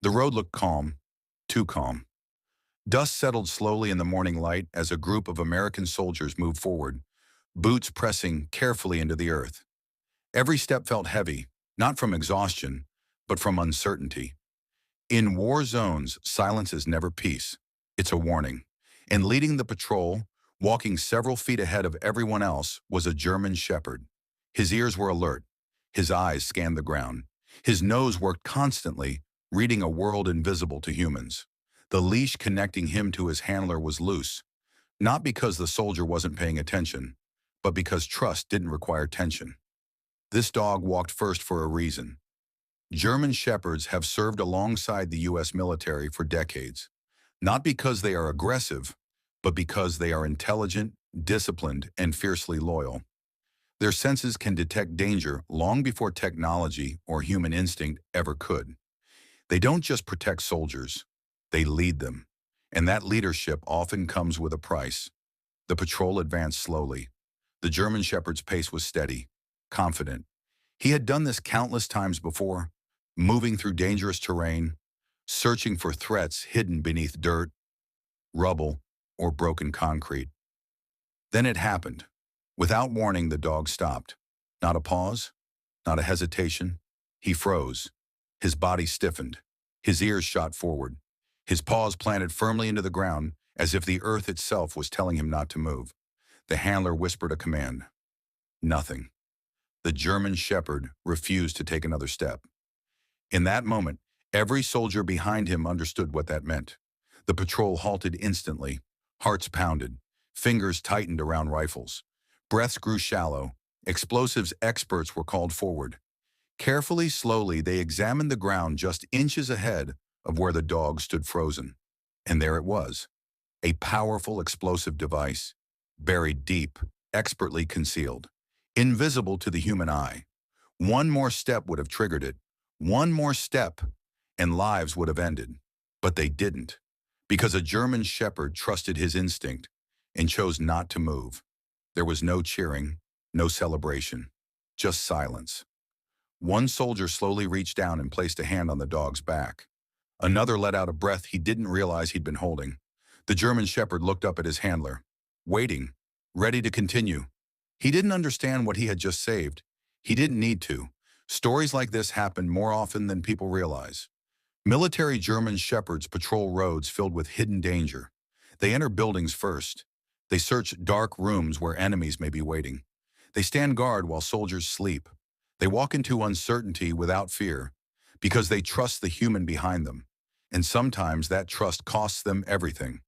The road looked calm, too calm. Dust settled slowly in the morning light as a group of American soldiers moved forward, boots pressing carefully into the earth. Every step felt heavy, not from exhaustion, but from uncertainty. In war zones, silence is never peace. It's a warning. And leading the patrol, walking several feet ahead of everyone else, was a German shepherd. His ears were alert. His eyes scanned the ground. His nose worked constantly, reading a world invisible to humans. The leash connecting him to his handler was loose, not because the soldier wasn't paying attention, but because trust didn't require tension. This dog walked first for a reason. German shepherds have served alongside the U.S. military for decades, not because they are aggressive, but because they are intelligent, disciplined, and fiercely loyal. Their senses can detect danger long before technology or human instinct ever could. They don't just protect soldiers, they lead them. And that leadership often comes with a price. The patrol advanced slowly. The German shepherd's pace was steady, confident. He had done this countless times before, moving through dangerous terrain, searching for threats hidden beneath dirt, rubble, or broken concrete. Then it happened. Without warning, the dog stopped. Not a pause, not a hesitation. He froze. His body stiffened. His ears shot forward. His paws planted firmly into the ground, as if the earth itself was telling him not to move. The handler whispered a command. Nothing. The German shepherd refused to take another step. In that moment, every soldier behind him understood what that meant. The patrol halted instantly. Hearts pounded. Fingers tightened around rifles. Breaths grew shallow. Explosives experts were called forward. Carefully, slowly, they examined the ground just inches ahead of where the dog stood frozen. And there it was. A powerful explosive device, buried deep, expertly concealed, invisible to the human eye. One more step would have triggered it. One more step, and lives would have ended. But they didn't, because a German shepherd trusted his instinct and chose not to move. There was no cheering, no celebration, just silence. One soldier slowly reached down and placed a hand on the dog's back. Another let out a breath he didn't realize he'd been holding. The German shepherd looked up at his handler, waiting, ready to continue. He didn't understand what he had just saved. He didn't need to. Stories like this happen more often than people realize. Military German shepherds patrol roads filled with hidden danger. They enter buildings first. They search dark rooms where enemies may be waiting. They stand guard while soldiers sleep. They walk into uncertainty without fear because they trust the human behind them. And sometimes that trust costs them everything.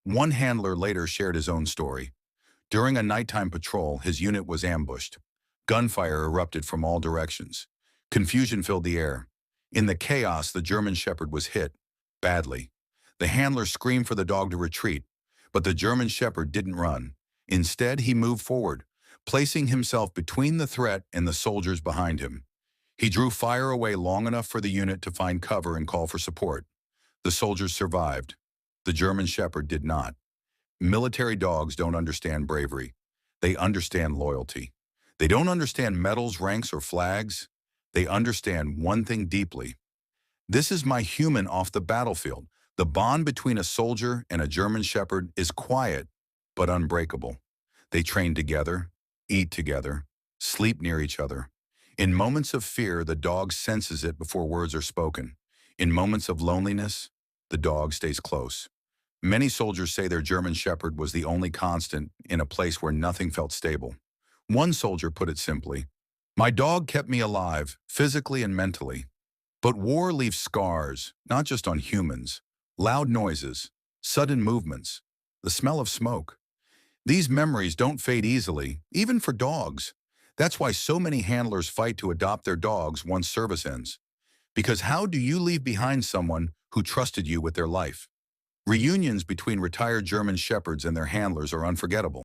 One handler later shared his own story. During a nighttime patrol, his unit was ambushed. Gunfire erupted from all directions. Confusion filled the air. In the chaos, the German shepherd was hit, badly. The handler screamed for the dog to retreat, but the German shepherd didn't run. Instead, he moved forward, placing himself between the threat and the soldiers behind him. He drew fire away long enough for the unit to find cover and call for support. The soldiers survived. The German shepherd did not. Military dogs don't understand bravery. They understand loyalty. They don't understand medals, ranks, or flags. They understand one thing deeply. This is my human off the battlefield. The bond between a soldier and a German shepherd is quiet, but unbreakable. They train together, eat together, sleep near each other. In moments of fear, the dog senses it before words are spoken. In moments of loneliness, the dog stays close. Many soldiers say their German shepherd was the only constant in a place where nothing felt stable. One soldier put it simply, "My dog kept me alive, physically and mentally." But war leaves scars, not just on humans. Loud noises, sudden movements, the smell of smoke. These memories don't fade easily, even for dogs. That's why so many handlers fight to adopt their dogs once service ends. Because how do you leave behind someone who trusted you with their life? Reunions between retired German shepherds and their handlers are unforgettable.